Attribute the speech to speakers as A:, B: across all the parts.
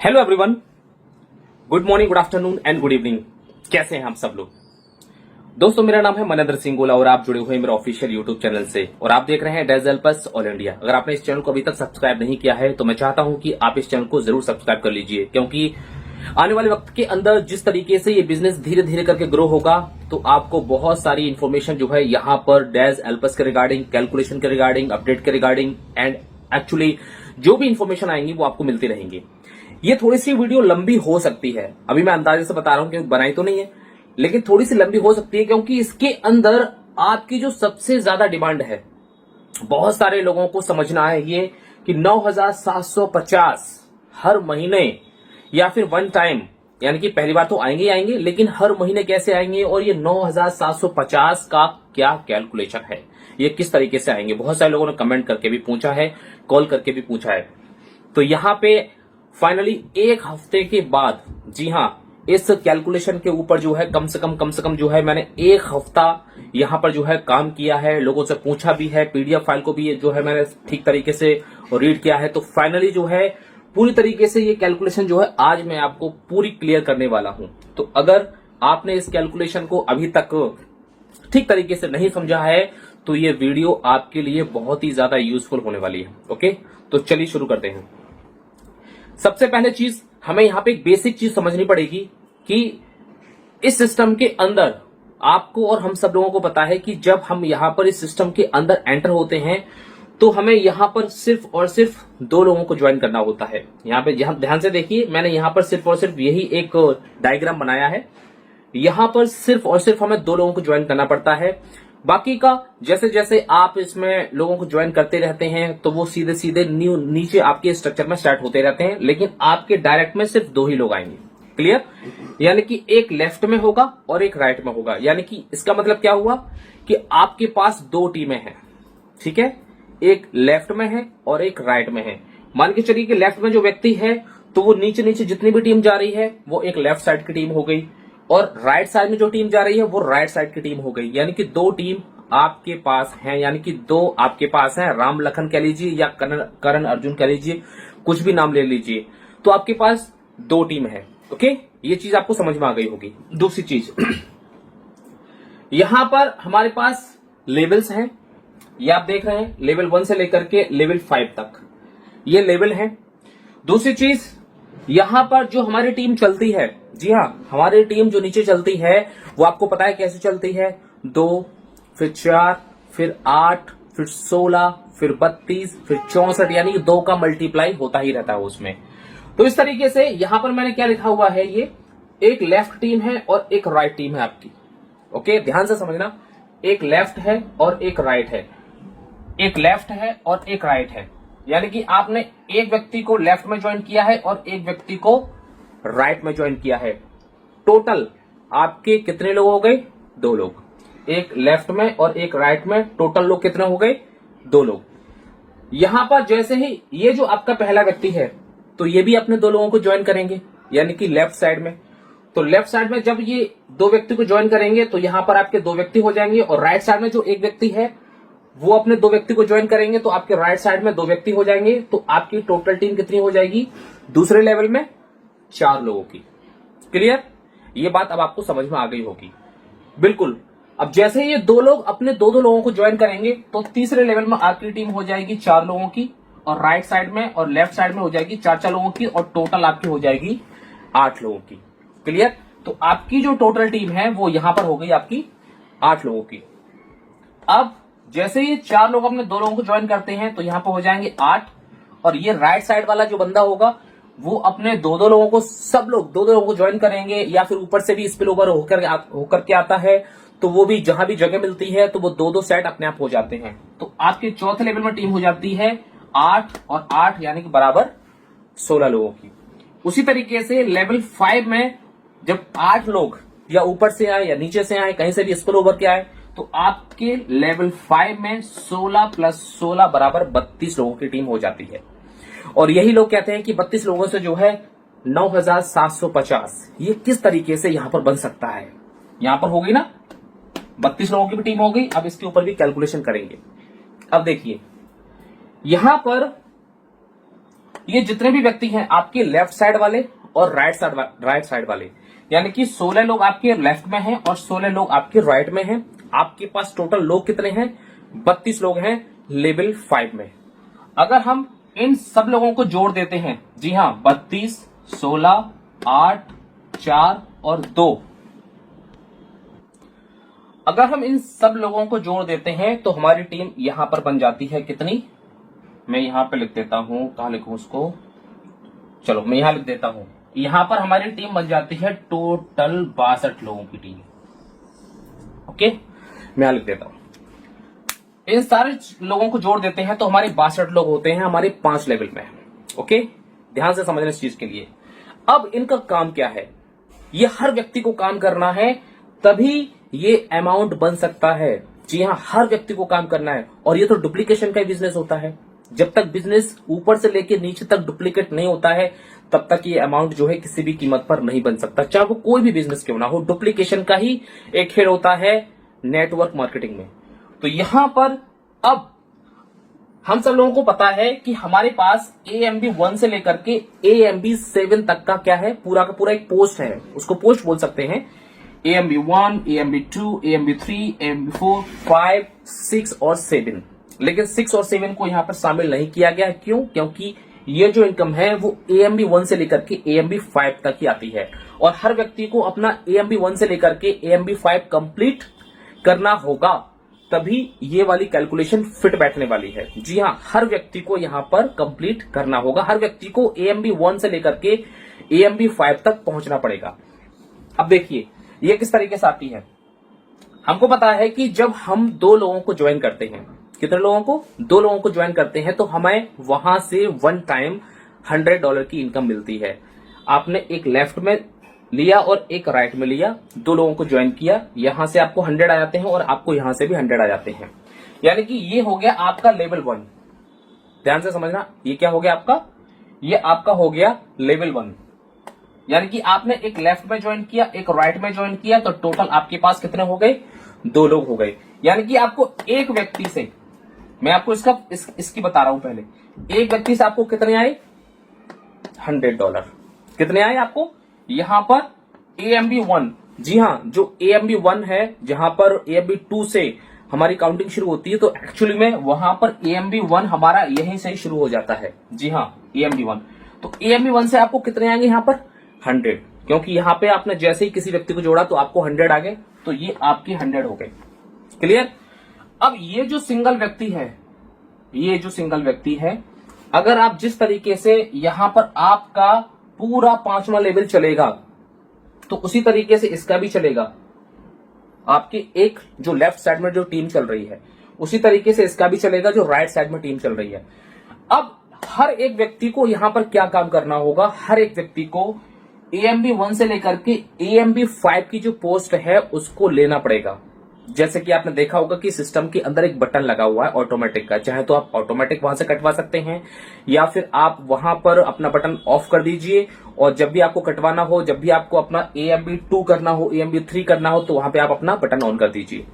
A: Hello everyone, good morning, good afternoon and good evening. कैसे हैं हम सब लोग? दोस्तों, मेरा नाम है मनेंद्र सिंह गोला और आप जुड़े हुए हैं मेरे ऑफिशियल यूट्यूब चैनल से और आप देख रहे हैं डेज हेल्पर्स ऑल इंडिया। अगर आपने इस चैनल को अभी तक सब्सक्राइब नहीं किया है तो मैं चाहता हूं कि आप इस चैनल को जरूर सब्सक्राइब कर लीजिए, क्योंकि आने वाले वक्त के अंदर जिस तरीके से ये बिजनेस धीरे धीरे करके ग्रो होगा तो आपको बहुत सारी इन्फॉर्मेशन जो है यहाँ पर डेज हेल्पर्स के रिगार्डिंग, कैलकुलेशन के रिगार्डिंग, अपडेट के रिगार्डिंग एंड एक्चुअली जो भी इन्फॉर्मेशन आएंगी वो आपको मिलती रहेंगी। ये थोड़ी सी वीडियो लंबी हो सकती है, अभी मैं अंदाजे से बता रहा हूं क्योंकि बनाई तो नहीं है, लेकिन थोड़ी सी लंबी हो सकती है क्योंकि इसके अंदर आपकी जो सबसे ज्यादा डिमांड है, बहुत सारे लोगों को समझना है ये कि 9,750 हर महीने या फिर वन टाइम, यानी कि पहली बार तो आएंगे ही आएंगे, लेकिन हर महीने कैसे आएंगे और ये 9,750 का क्या कैलकुलेशन है, ये किस तरीके से आएंगे। बहुत सारे लोगों ने कमेंट करके भी पूछा है, कॉल करके भी पूछा है। तो यहां पे फाइनली एक हफ्ते के बाद, जी हां, इस कैलकुलेशन के ऊपर जो है कम से कम जो है मैंने एक हफ्ता यहां पर जो है काम किया है, लोगों से पूछा भी है, पीडीएफ फाइल को भी जो है मैंने ठीक तरीके से रीड किया है। तो फाइनली जो है पूरी तरीके से ये कैलकुलेशन जो है आज मैं आपको पूरी क्लियर करने वाला हूं। तो अगर आपने इस कैलकुलेशन को अभी तक ठीक तरीके से नहीं समझा है तो ये वीडियो आपके लिए बहुत ही ज्यादा यूजफुल होने वाली है। ओके, तो चलिए शुरू करते हैं। सबसे पहले चीज हमें यहां पे एक बेसिक चीज समझनी पड़ेगी कि इस सिस्टम के अंदर आपको और हम सब लोगों को पता है कि जब हम यहां पर इस सिस्टम के अंदर एंटर होते हैं तो हमें यहां पर सिर्फ और सिर्फ दो लोगों को ज्वाइन करना होता है। यहां पे ध्यान से देखिए, मैंने यहां पर सिर्फ और सिर्फ यही एक डायग्राम बनाया है। यहां पर सिर्फ और सिर्फ हमें दो लोगों को ज्वाइन करना पड़ता है। बाकी का जैसे जैसे आप इसमें लोगों को ज्वाइन करते रहते हैं तो वो सीधे सीधे नीचे आपके स्ट्रक्चर में स्टार्ट होते रहते हैं, लेकिन आपके डायरेक्ट में सिर्फ दो ही लोग आएंगे। क्लियर? यानी कि एक लेफ्ट में होगा और एक राइट में होगा। यानी कि इसका मतलब क्या हुआ कि आपके पास दो टीमें हैं, ठीक है? एक लेफ्ट में है और एक राइट में है। मान के चलिए कि लेफ्ट में जो व्यक्ति है तो वो नीचे नीचे जितनी भी टीम जा रही है वो एक लेफ्ट साइड की टीम हो गई, और राइट साइड में जो टीम जा रही है वो राइट साइड की टीम हो गई। यानी कि दो टीम आपके पास है, यानी कि दो आपके पास है। राम लखन कह लीजिए या करण अर्जुन कह लीजिए, कुछ भी नाम ले लीजिए, तो आपके पास दो टीम है। ओके, ये चीज आपको समझ में आ गई होगी। दूसरी चीज यहां पर हमारे पास लेवल्स हैं, ये आप देख रहे हैं, लेवल 1 से लेकर के लेवल 5 तक ये लेवल है। दूसरी चीज यहां पर जो हमारी टीम चलती है, जी हां, हमारी टीम जो नीचे चलती है वो आपको पता है कैसे चलती है। 2, फिर 4, फिर 8, फिर 16, फिर 32, फिर 64, यानी कि 2 का मल्टीप्लाई होता ही रहता है उसमें। तो इस तरीके से यहां पर मैंने क्या लिखा हुआ है, ये एक लेफ्ट टीम है और एक राइट टीम है आपकी। ओके, ध्यान से समझना, एक लेफ्ट है और एक राइट है, एक लेफ्ट है और एक राइट है। यानी कि आपने एक व्यक्ति को लेफ्ट में ज्वाइन किया है और एक व्यक्ति को राइट में ज्वाइन किया है। टोटल आपके कितने लोग हो गए? दो लोग। एक लेफ्ट में और एक राइट में, टोटल लोग कितने हो गए? दो लोग। यहां पर जैसे ही ये जो आपका पहला व्यक्ति है तो ये भी अपने दो लोगों को ज्वाइन करेंगे, यानी कि लेफ्ट साइड में। तो लेफ्ट साइड में जब ये दो व्यक्ति को ज्वाइन करेंगे तो यहां पर आपके दो व्यक्ति हो जाएंगे, और राइट साइड में जो एक व्यक्ति है वो अपने दो व्यक्ति को ज्वाइन करेंगे तो आपके राइट साइड में दो व्यक्ति हो जाएंगे। तो आपकी टोटल टीम कितनी हो जाएगी दूसरे लेवल में? 4 लोगों की। क्लियर? ये बात अब आपको समझ में आ गई होगी। बिल्कुल। अब जैसे ये दो लोग अपने दो लोगों को ज्वाइन करेंगे तो तीसरे लेवल में आपकी टीम हो जाएगी 4 लोगों की, और राइट साइड में और लेफ्ट साइड में हो जाएगी 4 लोगों की, और टोटल आपकी हो जाएगी 8 लोगों की। क्लियर? तो आपकी जो टोटल टीम है वो यहां पर हो गई आपकी 8 लोगों की। अब जैसे ये 4 लोग अपने दो लोगों को ज्वाइन करते हैं तो यहां पर हो जाएंगे 8, और ये राइट साइड वाला जो बंदा होगा वो अपने दो लोगों को, सब लोग दो लोगों को ज्वाइन करेंगे, या फिर ऊपर से भी स्पिल ओवर होकर के आता है तो वो भी जहां भी जगह मिलती है तो वो दो सेट अपने आप हो जाते हैं। तो आपके चौथे लेवल में टीम हो जाती है 8 और 8, यानी कि बराबर 16 लोगों की। उसी तरीके से लेवल 5 में जब 8 लोग या ऊपर से आए या नीचे से आए, कहीं से भी स्पिल ओवर के आए, तो आपके लेवल 5 में 16 + 16 बराबर 32 लोगों की टीम हो जाती है। और यही लोग कहते हैं कि 32 लोगों से जो है 9,750 ये किस तरीके से यहां पर बन सकता है। यहां पर हो गई ना, 32 लोगों की भी टीम हो गई। अब इसके ऊपर भी कैलकुलेशन करेंगे। अब देखिए, यहां पर ये जितने भी व्यक्ति हैं आपके लेफ्ट साइड वाले और राइट साइड वाले, यानी कि 16 लोग आपके लेफ्ट में हैं और 16 लोग आपके राइट में हैं। आपके पास टोटल लोग कितने हैं? 32 लोग हैं लेवल 5 में। अगर हम इन सब लोगों को जोड़ देते हैं, जी हां, 32, 16, 8, 4 और 2, अगर हम इन सब लोगों को जोड़ देते हैं तो हमारी टीम यहां पर बन जाती है कितनी? मैं यहां पे लिख देता हूं, कहां लिखूं उसको, चलो मैं यहां लिख देता हूं। यहां पर हमारी टीम बन जाती है टोटल 62 लोगों की टीम। ओके, मैं यहां लिख देता हूं। इन सारे लोगों को जोड़ देते हैं तो हमारे 62 लोग होते हैं हमारे 5 लेवल में। ओके, ध्यान से समझना इस चीज के लिए। अब इनका काम क्या है? ये हर व्यक्ति को काम करना है, तभी ये अमाउंट बन सकता है। जी हां, हर व्यक्ति को काम करना है। और ये तो डुप्लीकेशन का बिजनेस होता है। जब तक बिजनेस ऊपर से लेकर नीचे तक डुप्लीकेट नहीं होता है, तब तक ये अमाउंट जो है किसी भी कीमत पर नहीं बन सकता, चाहे वो कोई भी बिजनेस क्यों ना हो। डुप्लीकेशन का ही एक खेल होता है नेटवर्क मार्केटिंग में। तो यहां पर अब हम सब लोगों को पता है कि हमारे पास AMB 1 से लेकर के AMB 7 तक का क्या है, पूरा का पूरा एक पोस्ट है, उसको पोस्ट बोल सकते हैं। AMB 1, AMB 2, AMB 3, AMB 4, 5, 6 और 7। लेकिन 6 और 7 को यहां पर शामिल नहीं किया गया। क्यों? क्योंकि ये जो इनकम है वो AMB 1 से लेकर के AMB 5 तक ही आती है और हर व्यक्ति को अपना AMB 1 से लेकर के AMB 5 कंप्लीट करना होगा, तभी ये वाली कैलकुलेशन फिट बैठने वाली है। जी हां, हर व्यक्ति को यहां पर कंप्लीट करना होगा। हर व्यक्ति को AMB 1 से लेकर के AMB 5 तक पहुंचना पड़ेगा। अब देखिए ये किस तरीके से आती है। हमको पता है कि जब हम 2 लोगों को ज्वाइन करते हैं, कितने लोगों को? 2 लोगों को ज्वाइन करते हैं तो हमें वहां से वन टाइम $100 की इनकम मिलती है। आपने एक लेफ्ट में लिया और एक राइट में लिया, 2 लोगों को ज्वाइन किया, यहां से आपको 100 आ जाते हैं और आपको यहां से भी 100 आ जाते हैं। यानी कि ये हो गया आपका लेवल 1। ध्यान से समझना, ये क्या हो गया आपका? ये आपका हो गया लेवल 1। यानी कि आपने एक लेफ्ट में ज्वाइन किया, एक राइट में ज्वाइन किया, तो टोटल आपके पास कितने हो गए? 2 लोग हो गए। यानी कि आपको एक व्यक्ति से, मैं आपको इसकी बता रहा हूं पहले, एक व्यक्ति से आपको कितने आए? $100। कितने आए आपको? यहां पर AMB 1, जी हां, जो AMB 1 है, जहां पर AMB 2 से हमारी काउंटिंग शुरू होती है, तो एक्चुअली में वहां पर AMB 1 हमारा यहीं से ही शुरू हो जाता है। जी हां, AMB 1। तो AMB 1 से आपको कितने आएंगे यहां पर? 100, क्योंकि यहां पे आपने जैसे ही किसी व्यक्ति को जोड़ा तो आपको 100 आ गए, तो ये आपके 100 हो गए। क्लियर? अब ये जो सिंगल व्यक्ति है, ये जो सिंगल व्यक्ति है, अगर आप जिस तरीके से यहां पर आपका पूरा 5वां लेवल चलेगा, तो उसी तरीके से इसका भी चलेगा। आपकी एक जो लेफ्ट साइड में जो टीम चल रही है, उसी तरीके से इसका भी चलेगा जो राइट साइड में टीम चल रही है। अब हर एक व्यक्ति को यहां पर क्या काम करना होगा? हर एक व्यक्ति को AMB 1 से लेकर के AMB 5 की जो पोस्ट है उसको लेना पड़ेगा। जैसे कि आपने देखा होगा कि सिस्टम के अंदर एक बटन लगा हुआ है ऑटोमेटिक का, चाहे तो आप ऑटोमेटिक वहां से कटवा सकते हैं या फिर आप वहां पर अपना बटन ऑफ कर दीजिए और जब भी आपको कटवाना हो, जब भी आपको अपना AMB 2 करना हो, AMB 3 करना हो, तो वहां पे आप अपना बटन ऑन कर दीजिए।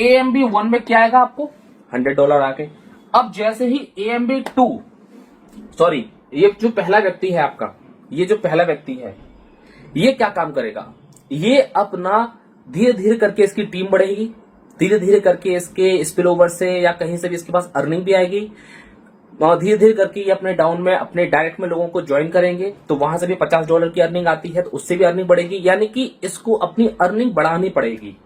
A: AMB 1 में क्या आएगा आपको? $100 आके। अब जैसे ही AMB 2, सॉरी, ये जो पहला व्यक्ति है आपका, ये जो पहला व्यक्ति है, ये क्या काम करेगा? ये अपना धीरे धीरे करके इसकी टीम बढ़ेगी, धीरे धीरे करके इसके स्पिल ओवर से या कहीं से भी इसके पास अर्निंग भी आएगी, और धीरे धीरे करके ये अपने डाउन में, अपने डायरेक्ट में लोगों को ज्वाइन करेंगे, तो वहां से भी $50 की अर्निंग आती है, तो उससे भी अर्निंग बढ़ेगी। यानी कि इसको अपनी अर्निंग बढ़ानी पड़ेगी।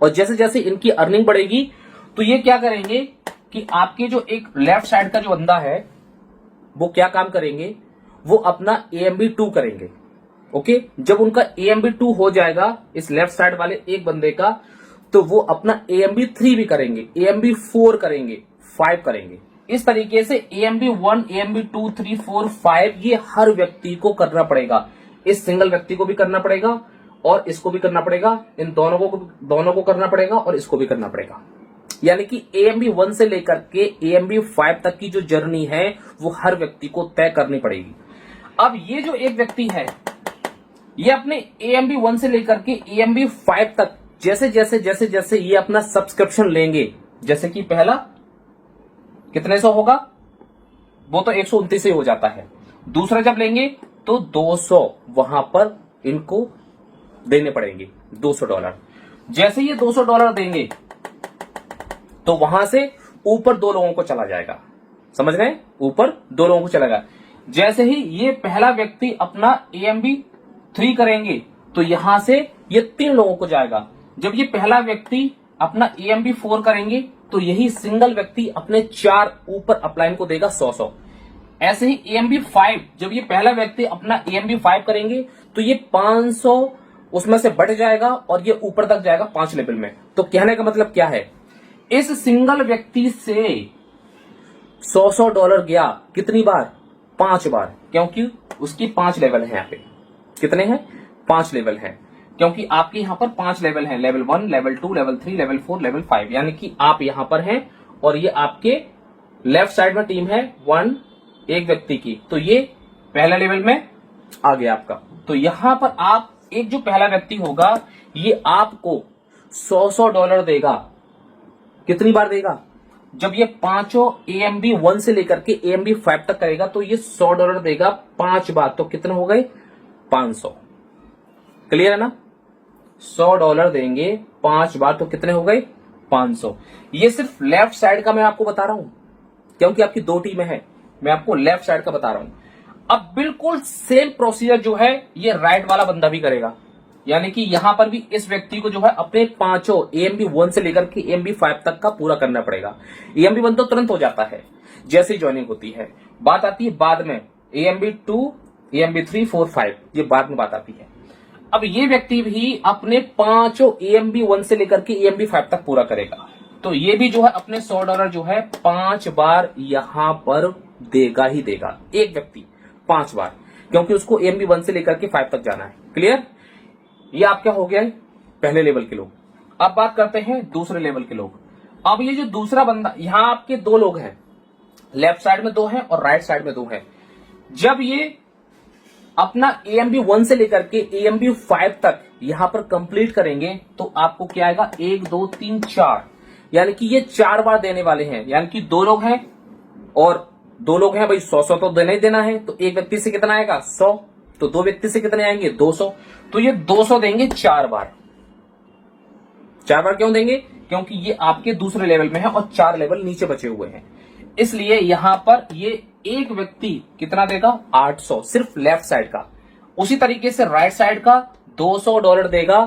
A: और जैसे जैसे इनकी अर्निंग बढ़ेगी तो ये क्या करेंगे कि आपके जो एक लेफ्ट साइड का जो बंदा है वो क्या काम करेंगे? वो अपना AMB 2 करेंगे। ओके, जब उनका AMB 2 हो जाएगा इस लेफ्ट साइड वाले एक बंदे का, तो वो अपना AMB 3 भी करेंगे, AMB 4 करेंगे, 5 करेंगे। इस तरीके से AMB 1, AMB 2, 3, 4, 5 ये हर व्यक्ति को करना पड़ेगा। इस सिंगल व्यक्ति को भी करना पड़ेगा और इसको भी करना पड़ेगा, इन दोनों को करना पड़ेगा और इसको भी करना पड़ेगा। यानी कि AMB 1 से लेकर के AMB 5 तक की जो जर्नी है वो हर व्यक्ति को तय करनी पड़ेगी। अब ये जो एक व्यक्ति है, ये अपने AMB 1 से लेकर के AMB 5 तक जैसे जैसे ये अपना सब्सक्रिप्शन लेंगे, जैसे कि पहला कितने सौ होगा? वो तो 129 ही हो जाता है। दूसरा जब लेंगे तो 200 वहां पर इनको देने पड़ेंगे, $200। जैसे ये $200 देंगे तो वहां से ऊपर 2 लोगों को चला जाएगा, समझ रहे हैं, ऊपर 2 लोगों को चलेगा। जैसे ही ये पहला व्यक्ति अपना AMB 3 करेंगे तो यहां से ये 3 लोगों को जाएगा। जब ये पहला व्यक्ति अपना AMB 4 करेंगे तो यही सिंगल व्यक्ति अपने 4 ऊपर अपलाइन को देगा 100-100। ऐसे ही AMB 5, जब ये पहला व्यक्ति अपना AMB 5 करेंगे तो ये 500 उसमें से बढ़ जाएगा और ये ऊपर तक जाएगा 5 लेवल में। तो कहने का मतलब क्या है, इस सिंगल व्यक्ति से $100 गया कितनी बार, 5 बार, क्योंकि उसकी 5 लेवल है। यहाँ पे कितने हैं, 5 लेवल हैं, क्योंकि आपके यहां पर 5 लेवल हैं, level 1, level 2, level 3, level 4, level 5, यानी कि आप यहां पर हैं और ये आपके लेफ्ट साइड में टीम है 1 एक व्यक्ति की, तो ये पहला लेवल में आ गया आपका। तो यहां पर आप एक जो पहला व्यक्ति होगा ये आपको $100 देगा। कितनी बार देगा, जब ये पांचों AMB 1 से लेकर के AMB 5 तक करेगा तो ये $100 देगा 5 बार। तो कितने हो गए, 500। क्लियर है ना, $100 देंगे 5 बार तो कितने हो गए, 500। ये सिर्फ लेफ्ट साइड का मैं आपको बता रहा हूं, क्योंकि आपकी 2 टीमें हैं, मैं आपको लेफ्ट साइड का बता रहा हूं। अब बिल्कुल सेम प्रोसीजर जो है ये राइट वाला बंदा भी करेगा, यानी कि यहां पर भी इस व्यक्ति को जो है अपने पांचों AMB 1 से लेकर के AMB 5 तक का पूरा करना पड़ेगा। AMB 1 तो तुरंत हो जाता है जैसे ही ज्वाइनिंग होती है, बात आती है बाद में AMB 2, AMB 3, 4, 5, ये बाद में बात आती है। अब ये व्यक्ति भी अपने पांचों AMB 1 से लेकर के AMB 5 तक पूरा करेगा, तो ये भी जो है अपने $100 जो है 5 बार यहां पर देगा ही देगा, एक व्यक्ति 5 बार, क्योंकि उसको AMB 1 से लेकर के 5 तक जाना है। क्लियर, ये आपका हो गया है पहले लेवल के लोग। अब बात करते हैं दूसरे लेवल के लोग। अब ये जो दूसरा बंदा, यहां आपके 2 लोग हैं, लेफ्ट साइड में 2 हैं और राइट साइड में 2 हैं। जब ये अपना AMB 1 से लेकर के AMB 5 तक यहां पर कंप्लीट करेंगे तो आपको क्या आएगा, 1 2 3 4, यानी कि ये 4 बार देने वाले हैं। यानी कि 2 लोग हैं और 2 लोग हैं भाई, 100-100 तो देना ही देना है, तो एक व्यक्ति से कितना आएगा, 100, तो 2 व्यक्ति से कितने आएंगे, 200, तो ये 200 देंगे 4 बार। 4 बार क्यों देंगे, क्योंकि ये आपके दूसरे लेवल में है और 4 लेवल नीचे बचे हुए हैं, इसलिए यहां पर ये एक व्यक्ति कितना देगा, 800, सिर्फ लेफ्ट साइड का। उसी तरीके से राइट साइड का $200 देगा,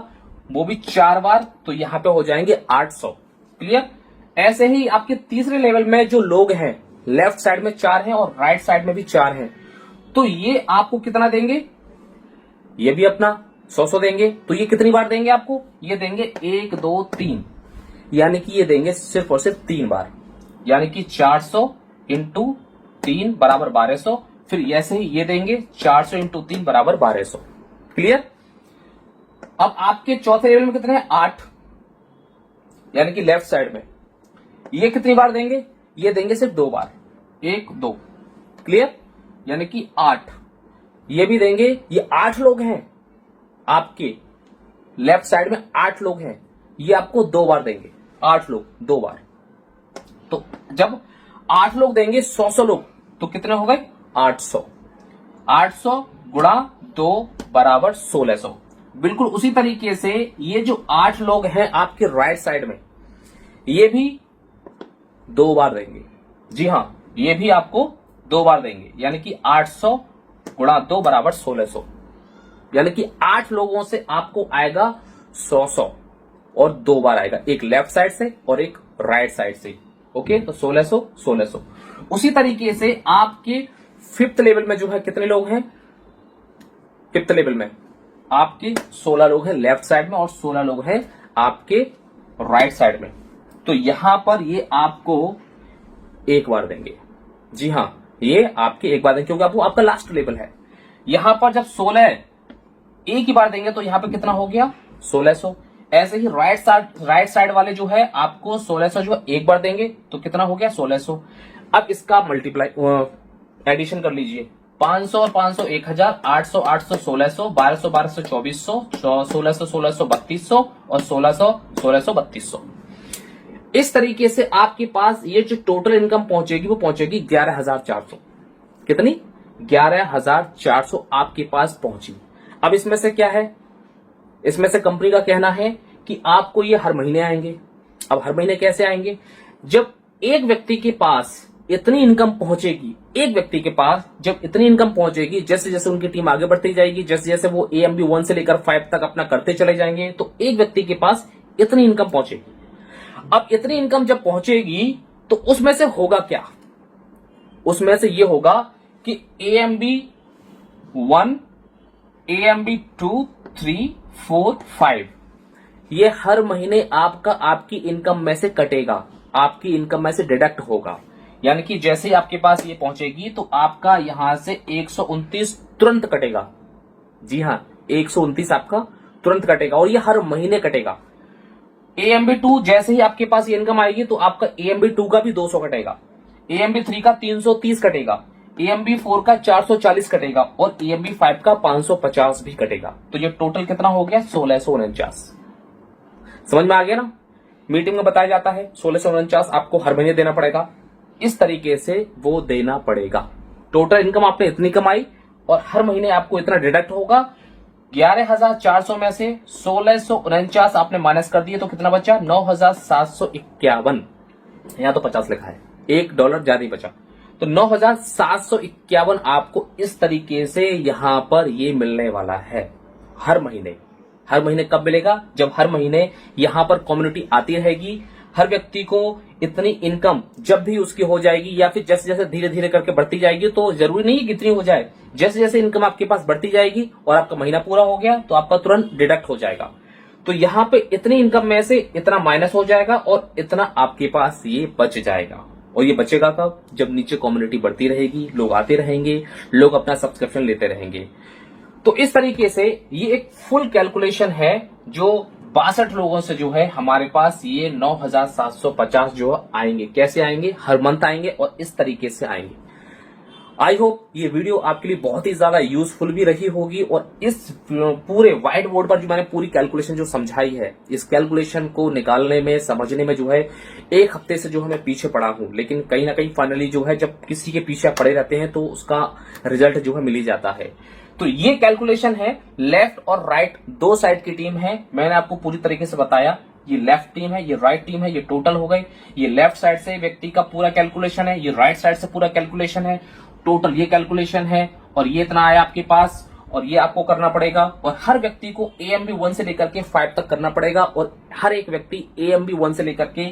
A: वो भी 4 बार, तो यहां पे हो जाएंगे 800। क्लियर, ऐसे ही आपके तीसरे लेवल में जो लोग हैं, लेफ्ट साइड में 4 हैं और राइट साइड में भी 4 हैं, तो ये आपको कितना देंगे, ये भी अपना 100 देंगे। तो ये कितनी बार देंगे आपको, ये देंगे 1 2 3, यानी कि ये देंगे सिर्फ और सिर्फ 3 बार, यानी कि 400 इंटू 3 बराबर 1200। फिर ऐसे ही ये देंगे 400 इंटू 3 बराबर 1200। क्लियर, अब आपके चौथे लेवल में कितने हैं, 8, यानी कि लेफ्ट साइड में ये कितनी बार देंगे, ये देंगे सिर्फ 2 बार, 1 2। क्लियर, यानी कि 8, ये भी देंगे। ये 8 लोग हैं आपके लेफ्ट साइड में, 8 लोग हैं, ये आपको 2 बार देंगे, 8 लोग 2 बार। तो जब 8 लोग देंगे 100 लोग, तो कितने हो गए, 800। 800 गुणा 2 बराबर 1600। बिल्कुल उसी तरीके से ये जो 8 लोग हैं आपके राइट साइड में, ये भी 2 बार देंगे। जी हां, ये भी आपको 2 बार देंगे, यानी कि 800 गुणा 2 बराबर 1600, यानी कि 8 लोगों से आपको आएगा 100 और 2 बार आएगा, एक लेफ्ट साइड से और एक राइट साइड से। ओके, तो 1600। उसी तरीके से आपके 5th लेवल में जो है कितने लोग हैं, 5th लेवल में आपके 16 लोग हैं लेफ्ट साइड में और 16 लोग हैं आपके राइट साइड में। तो यहां पर ये आपको 1 बार देंगे। जी हां, ये आपके 1 बार देंगे, क्योंकि आपको आपका लास्ट लेवल है। यहां पर जब 16 एक ही बार देंगे तो यहां पर कितना हो गया, 1600। ऐसे ही राइट साइड वाले जो है आपको 1600 जो 1 बार देंगे तो कितना हो गया, 1600। अब इसका मल्टीप्लाई एडिशन कर लीजिए, 500 और 500 1000, 800 800 1600, 1200 1200 2400, 1600 1600 3200 और 1600 1600 3200। इस तरीके से आपके पास ये जो टोटल इनकम पहुंचेगी वो पहुंचेगी 11400। कितनी? 11,400 आपके पास पहुंची। अब इसमें से क्या है, इसमें से कंपनी का कहना है कि आपको ये हर महीने आएंगे। अब हर महीने कैसे आएंगे? जब एक व्यक्ति के पास इतनी इनकम पहुंचेगी, एक व्यक्ति के पास जब इतनी इनकम पहुंचेगी, जैसे जैसे उनकी टीम आगे बढ़ती जाएगी, जैसे जैसे वो AMB 1 से लेकर 5 तक अपना करते चले जाएंगे, तो एक व्यक्ति के पास इतनी इनकम पहुंचेगी। अब इतनी इनकम जब पहुंचेगी तो उसमें से होगा क्या? उसमें से ये होगा कि AMB 1, AMB 2, 3, 4, 5 ये हर महीने आपकी इनकम में से कटेगा, आपकी इनकम में से डिडक्ट होगा। यानी कि जैसे ही आपके पास ये पहुंचेगी तो आपका यहां से 129 तुरंत कटेगा। जी हां, 129 आपका तुरंत कटेगा और ये हर महीने कटेगा। AMB 2 जैसे ही आपके पास ये इनकम आएगी तो आपका AMB 2 का भी 200 कटेगा, AMB 3 का 330 कटेगा, AMB 4 का 440 कटेगा और AMB 5 का 550 भी कटेगा। तो ये टोटल कितना हो गया? 1649। समझ में आ गया ना? मीटिंग में बताया जाता है 1649 आपको हर महीने देना पड़ेगा, इस तरीके से वो देना पड़ेगा। टोटल इनकम आपने इतनी कमाई और हर महीने आपको इतना डिडक्ट होगा। 11,400 में से 1649 आपने माइनस कर दिए तो कितना बचा? 9,751। यहां तो 50 लिखा है, $1 ज्यादा ही बचा। तो 9,751 आपको इस तरीके से यहां पर ये मिलने वाला है हर महीने। हर महीने कब मिलेगा? जब हर महीने यहां पर कम्युनिटी आती रहेगी। हर व्यक्ति को इतनी इनकम जब भी उसकी हो जाएगी या फिर जैसे जैसे धीरे धीरे करके बढ़ती जाएगी, तो जरूरी नहीं है कि इतनी हो जाए, जैसे जैसे इनकम आपके पास बढ़ती जाएगी और आपका महीना पूरा हो गया तो आपका तुरंत डिडक्ट हो जाएगा। तो यहां पे इतनी इनकम में से इतना माइनस हो जाएगा और इतना आपके पास ये बच जाएगा। और ये बचेगा कब? जब नीचे कम्युनिटी बढ़ती रहेगी, लोग आते रहेंगे, लोग अपना सब्सक्रिप्शन लेते रहेंगे। तो इस तरीके से ये एक फुल कैलकुलेशन है जो 62 लोगों से जो है हमारे पास ये 9,750 जो आएंगे। कैसे आएंगे? हर मंथ आएंगे और इस तरीके से आएंगे। आई होप ये वीडियो आपके लिए बहुत ही ज्यादा यूजफुल भी रही होगी और इस पूरे व्हाइट बोर्ड पर जो मैंने पूरी कैलकुलेशन जो समझाई है, इस कैलकुलेशन को निकालने में, समझने में जो है 1 हफ्ते से जो है मैं पीछे पड़ा हूं, लेकिन कहीं ना कहीं फाइनली जो है जब किसी के पीछे पड़े रहते हैं तो उसका रिजल्ट जो है मिल ही जाता है। तो ये कैलकुलेशन है, लेफ्ट और राइट दो साइड की टीम है। मैंने आपको पूरी तरीके से बताया, ये लेफ्ट टीम है, ये राइट टीम है, ये टोटल हो गई। ये लेफ्ट साइड से व्यक्ति का पूरा कैलकुलेशन है, ये राइट साइड से पूरा कैलकुलेशन है, टोटल ये कैलकुलेशन है और ये इतना आया आपके पास और ये आपको करना पड़ेगा। और हर व्यक्ति को AMB 1 से लेकर के 5 तक करना पड़ेगा और हर एक व्यक्ति AMB 1 से लेकर के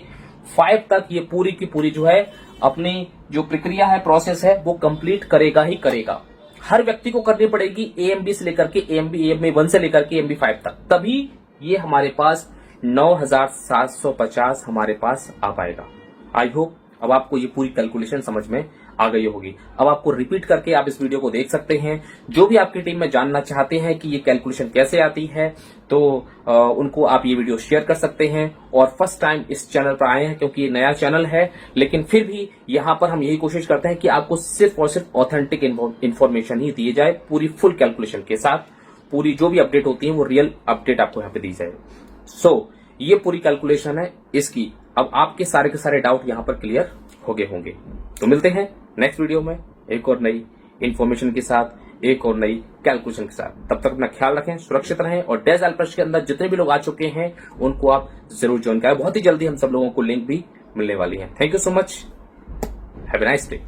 A: 5 तक ये पूरी की पूरी जो है अपनी जो प्रक्रिया है, प्रोसेस है, वो कंप्लीट करेगा ही करेगा। हर व्यक्ति को करनी पड़ेगी AMB से लेकर के AMB 1 से लेकर के AMB 5 तक, तभी ये हमारे पास 9,750 हमारे पास आ पाएगा। आई होप अब आपको ये पूरी कैलकुलेशन समझ में आ गई होगी। अब आपको रिपीट करके आप इस वीडियो को देख सकते हैं। जो भी आपकी टीम में जानना चाहते हैं कि ये कैलकुलेशन कैसे आती है तो उनको आप ये वीडियो शेयर कर सकते हैं। और फर्स्ट टाइम इस चैनल पर आए हैं क्योंकि ये नया चैनल है, लेकिन फिर भी यहाँ पर हम यही कोशिश करते हैं कि आपको सिर्फ और सिर्फ ऑथेंटिक इन्फॉर्मेशन ही दी जाए, पूरी फुल कैलकुलेशन के साथ। पूरी जो भी अपडेट होती है वो रियल अपडेट आपको यहाँ पे दी जाए। सो ये पूरी कैलकुलेशन है इसकी। अब आपके सारे के सारे डाउट यहाँ पर क्लियर हो गए होंगे। तो मिलते हैं नेक्स्ट वीडियो में एक और नई इन्फॉर्मेशन के साथ, एक और नई कैलकुलेशन के साथ। तब तक अपना ख्याल रखें, सुरक्षित रहें और डेज एल्पर्स के अंदर जितने भी लोग आ चुके हैं उनको आप जरूर ज्वाइन करें। बहुत ही जल्दी हम सब लोगों को लिंक भी मिलने वाली है। Thank you so much, have a nice day.